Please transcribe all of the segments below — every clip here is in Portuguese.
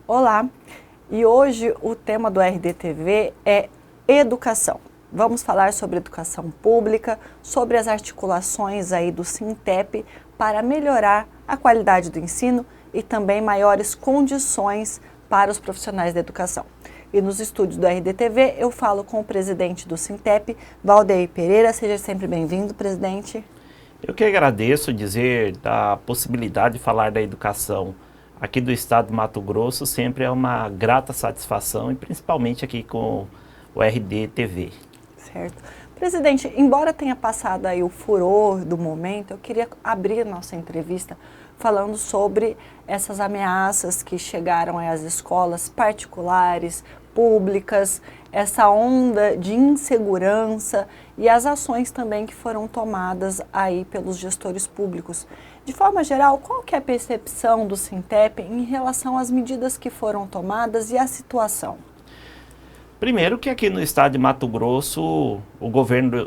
Olá, e hoje o tema do RDTV é educação. Vamos falar sobre educação pública, sobre as articulações aí do Sintep para melhorar a qualidade do ensino e também maiores condições para os profissionais da educação. E nos estúdios do RDTV eu falo com o presidente do Sintep, Valdeir Pereira. Seja sempre bem-vindo, presidente. Eu que agradeço dizer da possibilidade de falar da educação aqui do estado de Mato Grosso. Sempre é uma grata satisfação e principalmente aqui com o RDTV. Certo. Presidente, embora tenha passado aí o furor do momento, eu queria abrir a nossa entrevista falando sobre essas ameaças que chegaram às escolas particulares, públicas, essa onda de insegurança e as ações também que foram tomadas aí pelos gestores públicos. De forma geral, qual que é a percepção do Sintep em relação às medidas que foram tomadas e à situação? Primeiro que aqui no estado de Mato Grosso,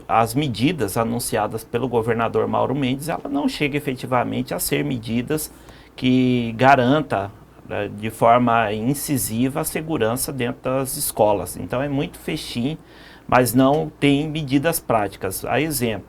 as medidas anunciadas pelo governador Mauro Mendes, ela não chega efetivamente a ser medidas que garanta de forma incisiva a segurança dentro das escolas. Então é muito fechinho, mas não tem medidas práticas. A exemplo,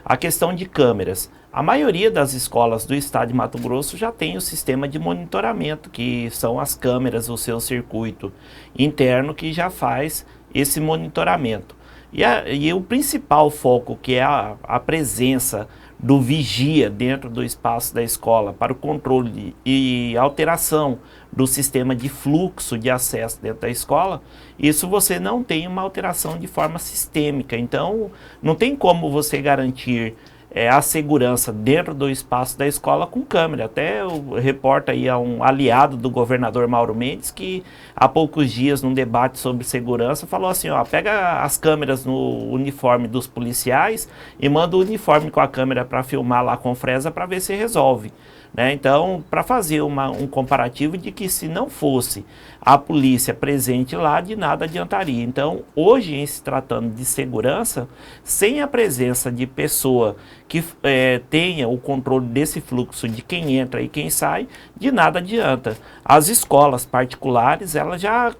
a questão de câmeras. A maioria das escolas do estado de Mato Grosso já tem o sistema de monitoramento, que são as câmeras, o seu circuito interno que já faz esse monitoramento. E o principal foco, que é a presença do vigia dentro do espaço da escola para o controle e alteração do sistema de fluxo de acesso dentro da escola, isso você não tem uma alteração de forma sistêmica. Então, não tem como você garantir a segurança dentro do espaço da escola com câmera. Até eu reporto aí a um aliado do governador Mauro Mendes que há poucos dias num debate sobre segurança falou assim, ó, pega as câmeras no uniforme dos policiais e manda o uniforme com a câmera para filmar lá com fresa para ver se resolve. Então, para fazer um comparativo de que se não fosse a polícia presente lá, de nada adiantaria. Então, hoje, em se tratando de segurança, sem a presença de pessoa que tenha o controle desse fluxo de quem entra e quem sai, de nada adianta. As escolas particulares, elas já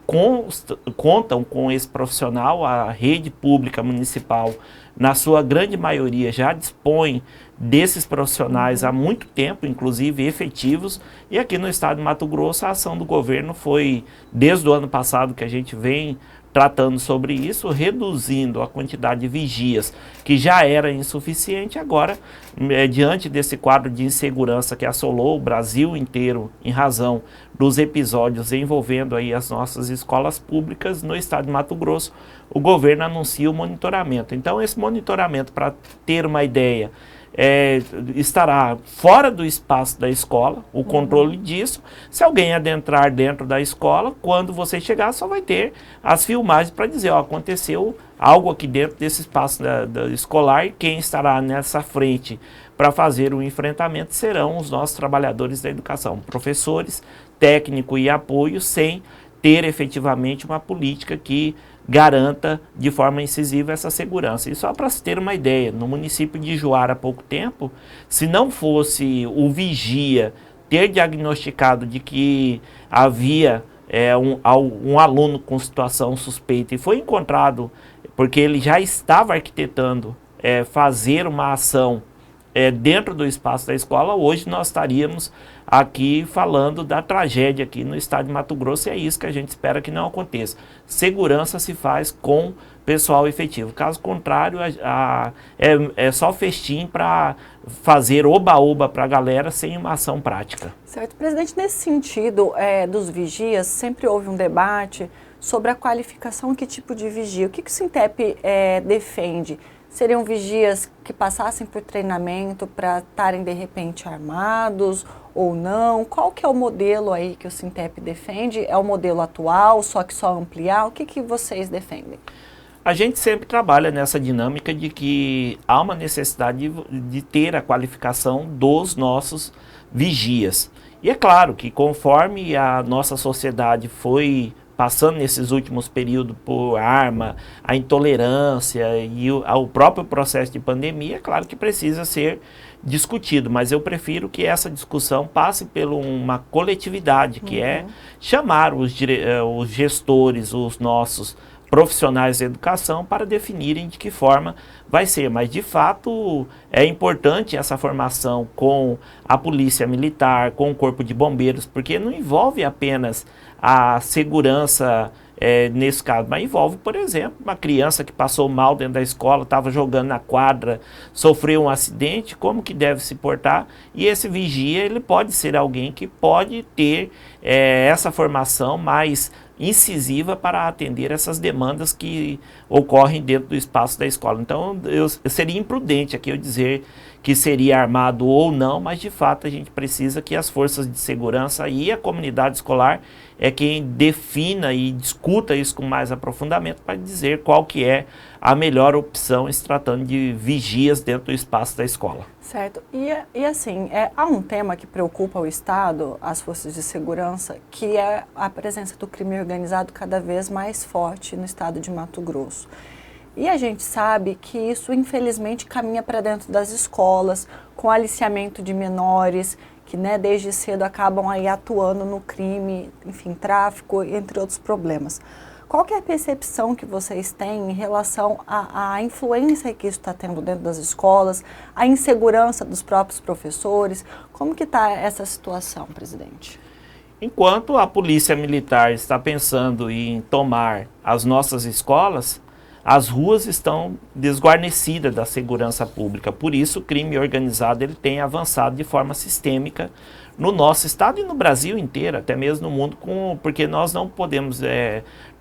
contam com esse profissional, a rede pública municipal, na sua grande maioria, já dispõe desses profissionais há muito tempo, inclusive efetivos, e aqui no estado de Mato Grosso a ação do governo foi, desde o ano passado que a gente vem tratando sobre isso, reduzindo a quantidade de vigias, que já era insuficiente. Agora, diante desse quadro de insegurança que assolou o Brasil inteiro em razão dos episódios envolvendo aí as nossas escolas públicas no estado de Mato Grosso, o governo anuncia o monitoramento. Então, esse monitoramento, para ter uma ideia, estará fora do espaço da escola, o controle disso. Se alguém adentrar dentro da escola, quando você chegar, só vai ter as filmagens para dizer, ó, aconteceu algo aqui dentro desse espaço da escolar, e quem estará nessa frente para fazer o enfrentamento serão os nossos trabalhadores da educação, professores, técnico e apoio, sem ter efetivamente uma política que garanta de forma incisiva essa segurança. E só para se ter uma ideia, no município de Juara há pouco tempo, se não fosse o vigia ter diagnosticado de que havia um aluno com situação suspeita e foi encontrado, porque ele já estava arquitetando fazer uma ação dentro do espaço da escola, hoje nós estaríamos aqui falando da tragédia aqui no estado de Mato Grosso, e é isso que a gente espera que não aconteça. Segurança se faz com pessoal efetivo. Caso contrário, é só festim para fazer oba-oba para a galera sem uma ação prática. Certo. Presidente, nesse sentido dos vigias, sempre houve um debate sobre a qualificação, que tipo de vigia. O que o Sintep defende? Seriam vigias que passassem por treinamento para estarem de repente armados ou não? Qual que é o modelo aí que o Sintep defende? É o modelo atual, só ampliar? O que vocês defendem? A gente sempre trabalha nessa dinâmica de que há uma necessidade de ter a qualificação dos nossos vigias. E é claro que conforme a nossa sociedade foi passando nesses últimos períodos por arma, a intolerância e o próprio processo de pandemia, é claro que precisa ser discutido, mas eu prefiro que essa discussão passe por uma coletividade, que é chamar os gestores, os nossos profissionais da educação para definirem de que forma vai ser. Mas, de fato, é importante essa formação com a polícia militar, com o corpo de bombeiros, porque não envolve apenas a segurança nesse caso, mas envolve, por exemplo, uma criança que passou mal dentro da escola, estava jogando na quadra, sofreu um acidente, como que deve se portar, e esse vigia, ele pode ser alguém que pode ter essa formação mais incisiva para atender essas demandas que ocorrem dentro do espaço da escola. Então, eu seria imprudente aqui eu dizer que seria armado ou não, mas de fato a gente precisa que as forças de segurança e a comunidade escolar é quem defina e discuta isso com mais aprofundamento para dizer qual que é a melhor opção se tratando de vigias dentro do espaço da escola. Certo. E assim, há um tema que preocupa o Estado, as forças de segurança, que é a presença do crime organizado cada vez mais forte no estado de Mato Grosso. E a gente sabe que isso, infelizmente, caminha para dentro das escolas, com aliciamento de menores, que desde cedo acabam aí atuando no crime, enfim, tráfico, entre outros problemas. Qual que é a percepção que vocês têm em relação à influência que isso está tendo dentro das escolas, a insegurança dos próprios professores? Como que está essa situação, presidente? Enquanto a polícia militar está pensando em tomar as nossas escolas, as ruas estão desguarnecidas da segurança pública. Por isso, o crime organizado ele tem avançado de forma sistêmica no nosso estado e no Brasil inteiro, até mesmo no mundo, porque nós não podemos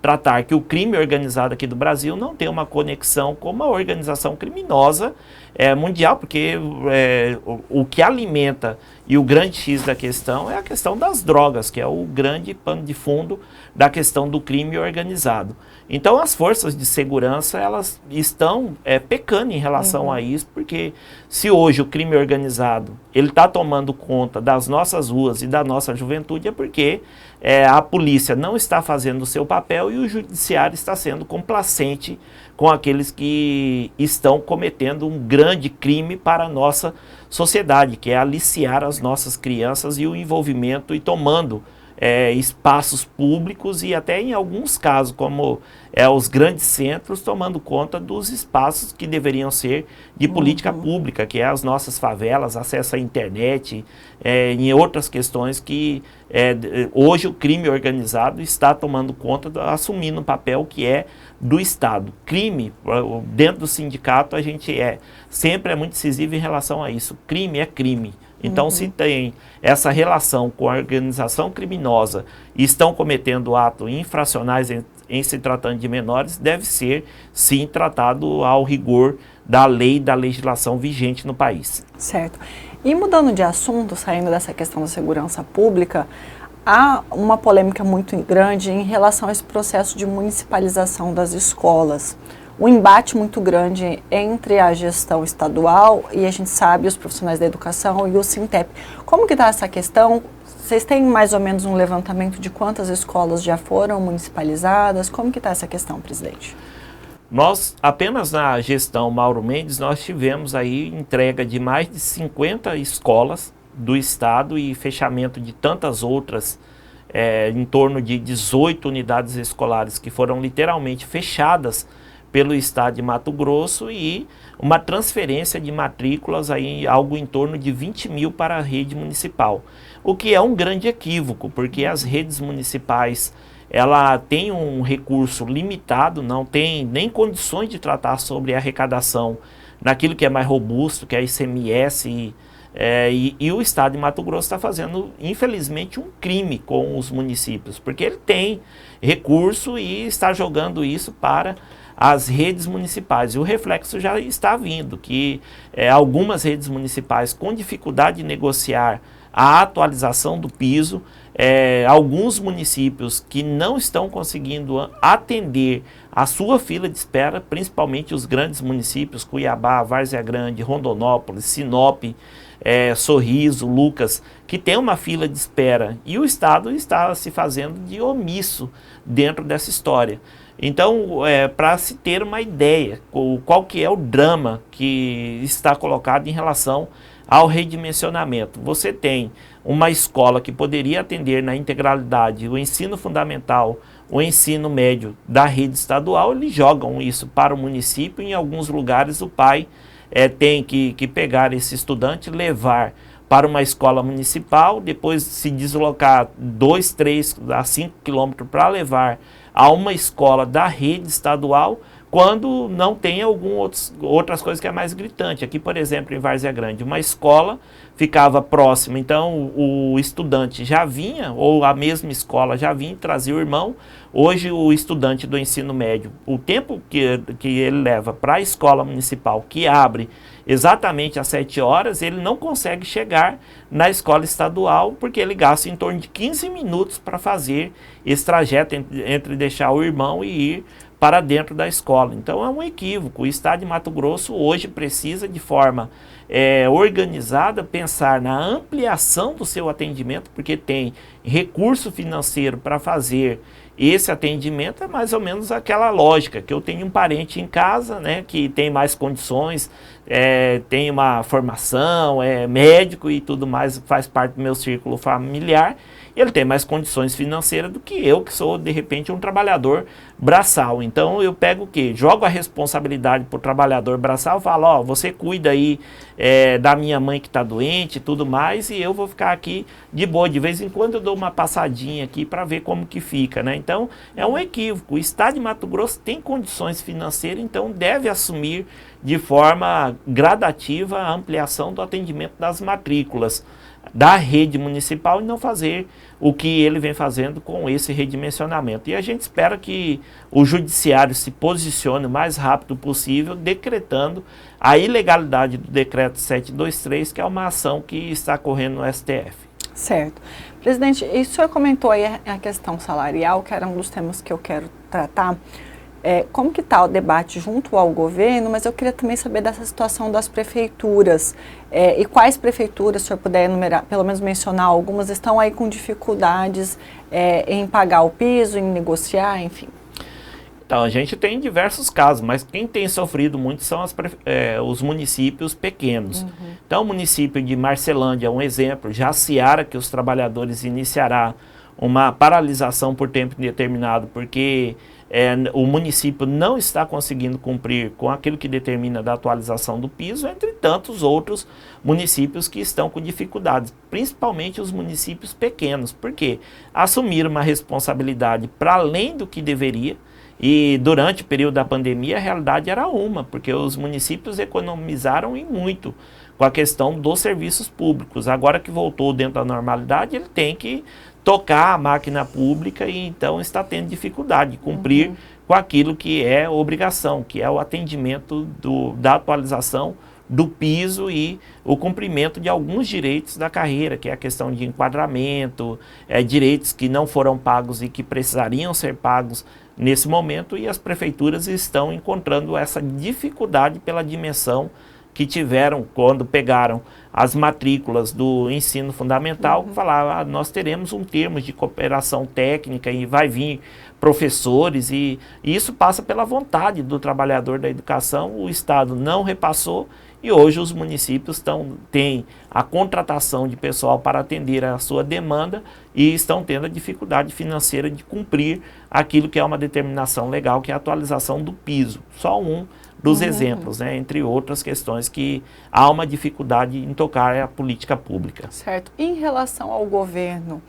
tratar que o crime organizado aqui do Brasil não tem uma conexão com uma organização criminosa mundial, porque o que alimenta e o grande X da questão é a questão das drogas, que é o grande pano de fundo da questão do crime organizado. Então as forças de segurança elas estão pecando em relação a isso, porque se hoje o crime organizado ele está tomando conta das nossas ruas e da nossa juventude é porque a polícia não está fazendo o seu papel e o judiciário está sendo complacente com aqueles que estão cometendo um grande crime para a nossa sociedade, que é aliciar as nossas crianças e o envolvimento e tomando espaços públicos e até em alguns casos, como os grandes centros, tomando conta dos espaços que deveriam ser de política pública, que é as nossas favelas, acesso à internet, em outras questões que hoje o crime organizado está tomando conta, assumindo um papel que é do Estado. Crime, dentro do sindicato, a gente sempre é muito decisivo em relação a isso. Crime é crime. Então, se tem essa relação com a organização criminosa e estão cometendo atos infracionais em se tratando de menores, deve ser, sim, tratado ao rigor da lei e da legislação vigente no país. Certo. E mudando de assunto, saindo dessa questão da segurança pública, há uma polêmica muito grande em relação a esse processo de municipalização das escolas. Um embate muito grande entre a gestão estadual e a gente sabe os profissionais da educação e o Sintep. Como que está essa questão? Vocês têm mais ou menos um levantamento de quantas escolas já foram municipalizadas? Como que está essa questão, presidente? Nós, apenas na gestão Mauro Mendes, nós tivemos aí entrega de mais de 50 escolas do estado e fechamento de tantas outras, em torno de 18 unidades escolares que foram literalmente fechadas pelo estado de Mato Grosso e uma transferência de matrículas aí, algo em torno de 20 mil para a rede municipal. O que é um grande equívoco, porque as redes municipais ela tem um recurso limitado, não tem nem condições de tratar sobre arrecadação naquilo que é mais robusto, que é a ICMS e o estado de Mato Grosso está fazendo, infelizmente, um crime com os municípios, porque ele tem recurso e está jogando isso para as redes municipais. E o reflexo já está vindo, que algumas redes municipais com dificuldade de negociar a atualização do piso, alguns municípios que não estão conseguindo atender a sua fila de espera, principalmente os grandes municípios, Cuiabá, Várzea Grande, Rondonópolis, Sinop, Sorriso, Lucas, que tem uma fila de espera e o Estado está se fazendo de omisso dentro dessa história. Então, para se ter uma ideia, qual que é o drama que está colocado em relação ao redimensionamento. Você tem uma escola que poderia atender na integralidade o ensino fundamental, o ensino médio da rede estadual, eles jogam isso para o município. Em alguns lugares o pai tem que pegar esse estudante, levar para uma escola municipal, depois se deslocar 2, 3 a 5 quilômetros para levar a uma escola da rede estadual, quando não tem outras coisas que é mais gritante. Aqui, por exemplo, em Várzea Grande, uma escola ficava próxima, então o estudante já vinha, ou a mesma escola já vinha e trazia o irmão. Hoje o estudante do ensino médio, o tempo que ele leva para a escola municipal, que abre exatamente às 7 horas, ele não consegue chegar na escola estadual, porque ele gasta em torno de 15 minutos para fazer esse trajeto entre deixar o irmão e ir para dentro da escola. Então é um equívoco. O estado de Mato Grosso hoje precisa, de forma organizada, pensar na ampliação do seu atendimento, porque tem recurso financeiro para fazer esse atendimento. É mais ou menos aquela lógica, que eu tenho um parente em casa, né, que tem mais condições, tem uma formação, é médico e tudo mais, faz parte do meu círculo familiar. Ele tem mais condições financeiras do que eu, que sou, de repente, um trabalhador braçal. Então, eu pego o quê? Jogo a responsabilidade para o trabalhador braçal, falo, ó, você cuida aí da minha mãe que está doente e tudo mais, e eu vou ficar aqui de boa. De vez em quando eu dou uma passadinha aqui para ver como que fica, né? Então, é um equívoco. O estado de Mato Grosso tem condições financeiras, então deve assumir de forma gradativa a ampliação do atendimento das matrículas da rede municipal e não fazer o que ele vem fazendo com esse redimensionamento. E a gente espera que o judiciário se posicione o mais rápido possível, decretando a ilegalidade do decreto 723, que é uma ação que está correndo no STF. Certo. Presidente, e o senhor comentou aí a questão salarial, que era um dos temas que eu quero tratar. Como que está o debate junto ao governo, mas eu queria também saber dessa situação das prefeituras, e quais prefeituras, se o senhor puder enumerar, pelo menos mencionar algumas, estão aí com dificuldades em pagar o piso, em negociar, enfim. Então, a gente tem diversos casos, mas quem tem sofrido muito são os municípios pequenos. Uhum. Então, o município de Marcelândia é um exemplo, Jaciara, que os trabalhadores iniciará uma paralisação por tempo indeterminado, porque o município não está conseguindo cumprir com aquilo que determina da atualização do piso, entre tantos outros municípios que estão com dificuldades, principalmente os municípios pequenos, porque assumiram uma responsabilidade para além do que deveria. E durante o período da pandemia a realidade era porque os municípios economizaram e muito com a questão dos serviços públicos. Agora que voltou dentro da normalidade, ele tem que tocar a máquina pública e então está tendo dificuldade de cumprir com aquilo que é obrigação, que é o atendimento da atualização do piso e o cumprimento de alguns direitos da carreira, que é a questão de enquadramento, direitos que não foram pagos e que precisariam ser pagos nesse momento, e as prefeituras estão encontrando essa dificuldade pela dimensão que tiveram quando pegaram as matrículas do ensino fundamental, falaram, nós teremos um termo de cooperação técnica e vai vir professores, e isso passa pela vontade do trabalhador da educação. O Estado não repassou e hoje os municípios têm a contratação de pessoal para atender a sua demanda e estão tendo a dificuldade financeira de cumprir aquilo que é uma determinação legal, que é a atualização do piso. Só um dos exemplos, né, entre outras questões que há uma dificuldade em tocar a política pública. Certo. Em relação ao governo,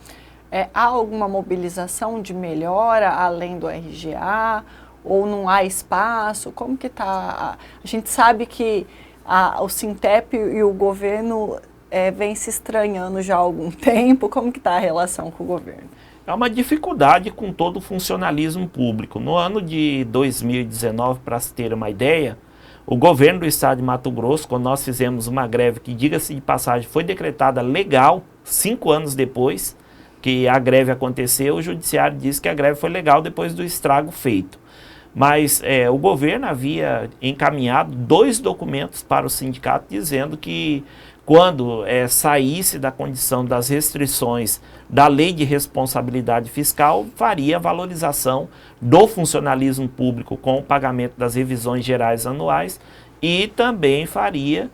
há alguma mobilização de melhora além do RGA? Ou não há espaço? Como que está? A gente sabe que o Sintep e o governo vem se estranhando já há algum tempo. Como que está a relação com o governo? É uma dificuldade com todo o funcionalismo público. No ano de 2019, para se ter uma ideia, o governo do estado de Mato Grosso, quando nós fizemos uma greve que, diga-se de passagem, foi decretada legal 5 anos depois que a greve aconteceu, o judiciário disse que a greve foi legal depois do estrago feito. Mas o governo havia encaminhado 2 documentos para o sindicato dizendo que quando saísse da condição das restrições da lei de responsabilidade fiscal, faria a valorização do funcionalismo público com o pagamento das revisões gerais anuais e também faria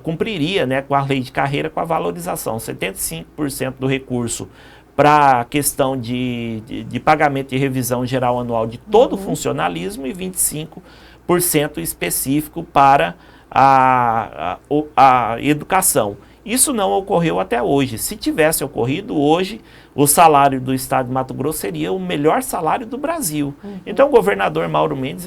cumpriria, né, com a lei de carreira, com a valorização, 75% do recurso para a questão de pagamento de revisão geral anual de todo o funcionalismo e 25% específico para a educação. Isso não ocorreu até hoje. Se tivesse ocorrido hoje, o salário do estado de Mato Grosso seria o melhor salário do Brasil. Então o governador Mauro Mendes,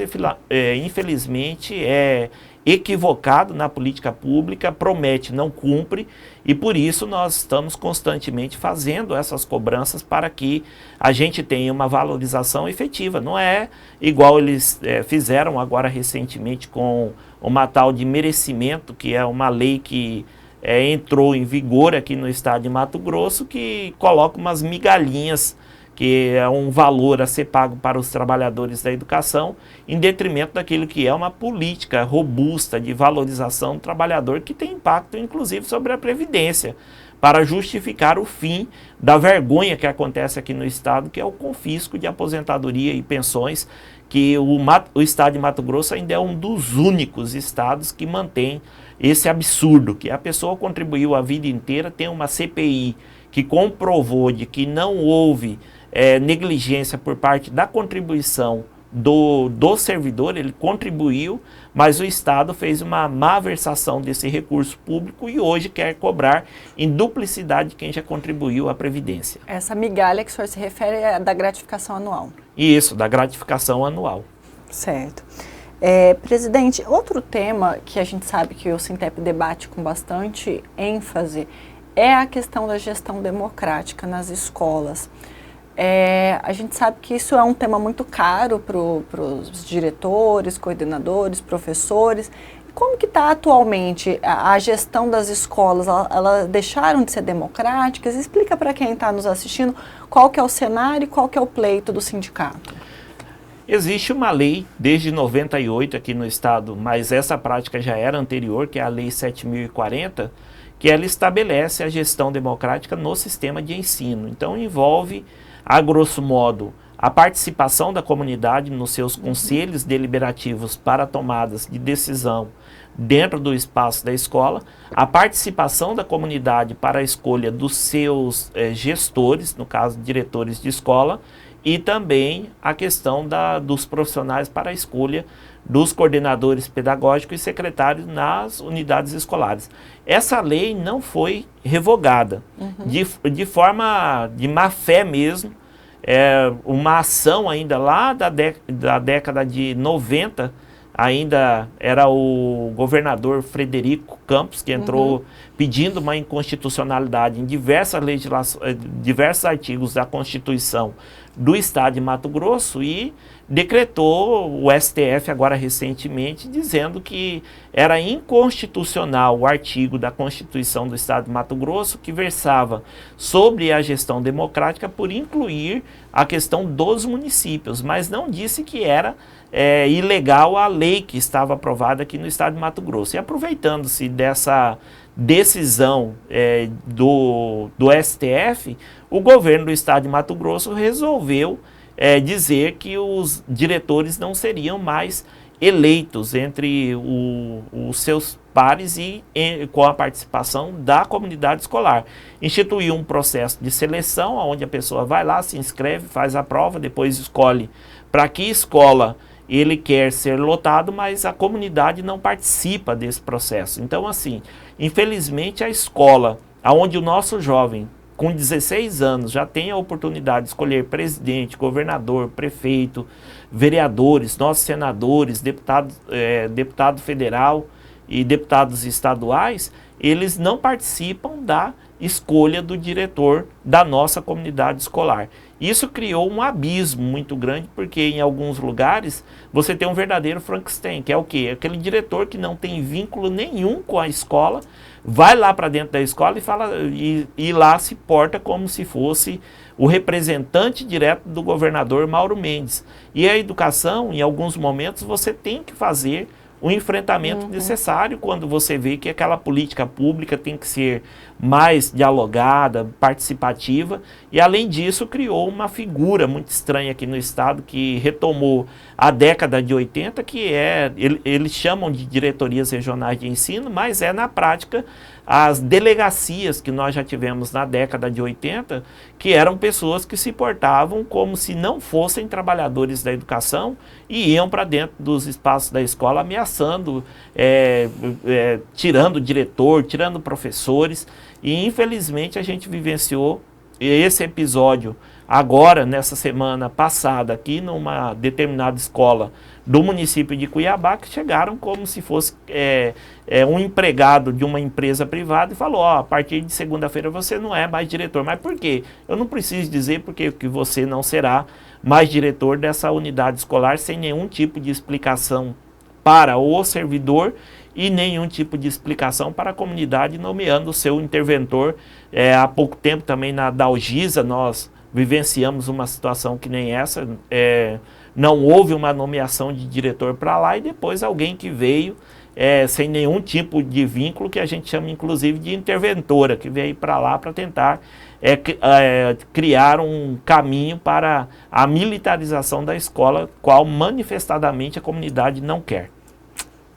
infelizmente, é equivocado na política pública, promete, não cumpre, e por isso nós estamos constantemente fazendo essas cobranças para que a gente tenha uma valorização efetiva. Não é igual eles fizeram agora recentemente com uma tal de merecimento, que é uma lei que entrou em vigor aqui no estado de Mato Grosso, que coloca umas migalhinhas, que é um valor a ser pago para os trabalhadores da educação, em detrimento daquilo que é uma política robusta de valorização do trabalhador, que tem impacto, inclusive, sobre a Previdência, para justificar o fim da vergonha que acontece aqui no estado, que é o confisco de aposentadoria e pensões, que o estado de Mato Grosso ainda é um dos únicos estados que mantém esse absurdo, que a pessoa contribuiu a vida inteira, tem uma CPI que comprovou de que não houve negligência por parte da contribuição do servidor, ele contribuiu, mas o Estado fez uma malversação desse recurso público e hoje quer cobrar em duplicidade de quem já contribuiu à Previdência. Essa migalha que o senhor se refere é da gratificação anual. Isso, da gratificação anual. Certo. Presidente, outro tema que a gente sabe que o Sintep debate com bastante ênfase é a questão da gestão democrática nas escolas. A gente sabe que isso é um tema muito caro para os diretores, coordenadores, professores. Como que está atualmente a gestão das escolas? Elas deixaram de ser democráticas? Explica para quem está nos assistindo qual que é o cenário e qual que é o pleito do sindicato. Existe uma lei desde 98 aqui no estado, mas essa prática já era anterior, que é a Lei 7.040, que ela estabelece a gestão democrática no sistema de ensino. Então envolve, a grosso modo, a participação da comunidade nos seus conselhos deliberativos para tomadas de decisão dentro do espaço da escola, a participação da comunidade para a escolha dos seus gestores, no caso, diretores de escola, e também a questão dos profissionais para a escolha dos coordenadores pedagógicos e secretários nas unidades escolares. Essa lei não foi revogada, de forma de má fé mesmo, uma ação ainda lá da década de 90, ainda era o governador Frederico Campos, que entrou pedindo uma inconstitucionalidade em diversos artigos da Constituição do Estado de Mato Grosso e decretou o STF agora recentemente dizendo que era inconstitucional o artigo da Constituição do Estado de Mato Grosso que versava sobre a gestão democrática por incluir a questão dos municípios, mas não disse que era ilegal a lei que estava aprovada aqui no Estado de Mato Grosso. E aproveitando-se dessa decisão do STF, o governo do Estado de Mato Grosso resolveu dizer que os diretores não seriam mais eleitos entre os seus pares e com a participação da comunidade escolar. Instituiu um processo de seleção, onde a pessoa vai lá, se inscreve, faz a prova, depois escolhe para que escola ele quer ser lotado, mas a comunidade não participa desse processo. Então, assim, infelizmente a escola, onde o nosso jovem com 16 anos já tem a oportunidade de escolher presidente, governador, prefeito, vereadores, nossos senadores, deputado federal e deputados estaduais, eles não participam da escolha do diretor da nossa comunidade escolar. Isso criou um abismo muito grande, porque em alguns lugares você tem um verdadeiro Frankenstein, que é o quê? Aquele diretor que não tem vínculo nenhum com a escola, vai lá para dentro da escola e lá se porta como se fosse o representante direto do governador Mauro Mendes. E a educação, em alguns momentos, você tem que fazer o enfrentamento necessário quando você vê que aquela política pública tem que ser mais dialogada, participativa, e além disso criou uma figura muito estranha aqui no estado que retomou a década de 80, que eles chamam de diretorias regionais de ensino, mas na prática as delegacias que nós já tivemos na década de 80, que eram pessoas que se portavam como se não fossem trabalhadores da educação e iam para dentro dos espaços da escola ameaçando, tirando o diretor, tirando professores, e infelizmente a gente vivenciou esse episódio agora, nessa semana passada, aqui numa determinada escola do município de Cuiabá, que chegaram como se fosse um empregado de uma empresa privada e falou, a partir de segunda-feira você não é mais diretor. Mas por quê? Eu não preciso dizer porque que você não será mais diretor dessa unidade escolar sem nenhum tipo de explicação para o servidor e nenhum tipo de explicação para a comunidade, nomeando o seu interventor. Há pouco tempo também na Dalgisa nós vivenciamos uma situação que nem essa, não houve uma nomeação de diretor para lá e depois alguém que veio sem nenhum tipo de vínculo, que a gente chama inclusive de interventora, que veio para lá para tentar criar um caminho para a militarização da escola, qual manifestadamente a comunidade não quer.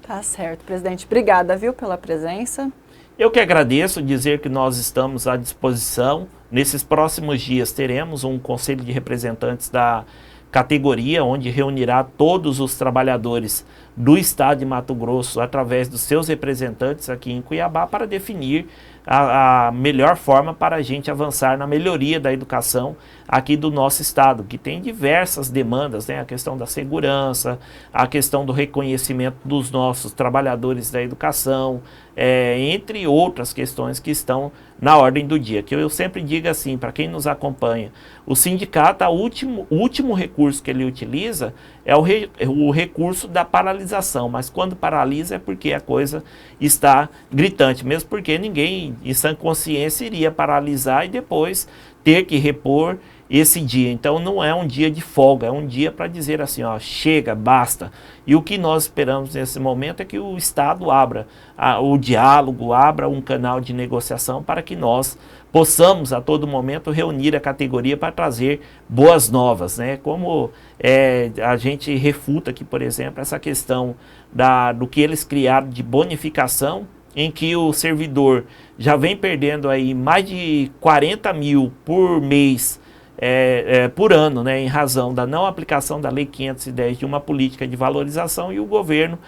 Tá certo, presidente. Obrigada, viu, pela presença. Eu que agradeço, dizer que nós estamos à disposição. Nesses próximos dias teremos um conselho de representantes da categoria, onde reunirá todos os trabalhadores do estado de Mato Grosso através dos seus representantes aqui em Cuiabá para definir a melhor forma para a gente avançar na melhoria da educação aqui do nosso estado, que tem diversas demandas, né? A questão da segurança, a questão do reconhecimento dos nossos trabalhadores da educação, entre outras questões que estão na ordem do dia. Que eu sempre digo assim, para quem nos acompanha, o sindicato, o último recurso que ele utiliza é o recurso da paralisação, mas quando paralisa é porque a coisa está gritante, mesmo porque ninguém em sã consciência iria paralisar e depois ter que repor esse dia. Então não é um dia de folga, é um dia para dizer assim, ó, chega, basta. E o que nós esperamos nesse momento é que o Estado abra o diálogo, abra um canal de negociação para que nós possamos a todo momento reunir a categoria para trazer boas novas, né? Como a gente refuta aqui, por exemplo, essa questão do que eles criaram de bonificação, em que o servidor já vem perdendo aí mais de 40 mil por mês, por ano, né, em razão da não aplicação da Lei 510 de uma política de valorização, e o governo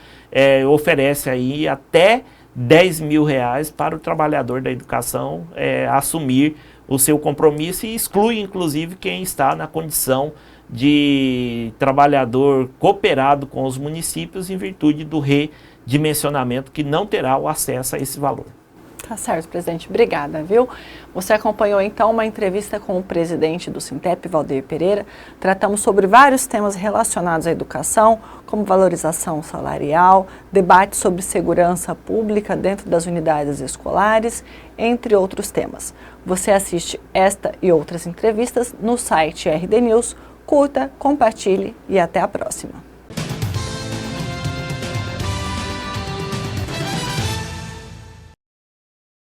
oferece aí até 10 mil reais para o trabalhador da educação assumir o seu compromisso, e exclui inclusive quem está na condição de trabalhador cooperado com os municípios em virtude do redimensionamento, que não terá o acesso a esse valor. Tá certo, presidente. Obrigada, viu? Você acompanhou, então, uma entrevista com o presidente do Sintep, Valdeir Pereira. Tratamos sobre vários temas relacionados à educação, como valorização salarial, debate sobre segurança pública dentro das unidades escolares, entre outros temas. Você assiste esta e outras entrevistas no site RD News. Curta, compartilhe e até a próxima.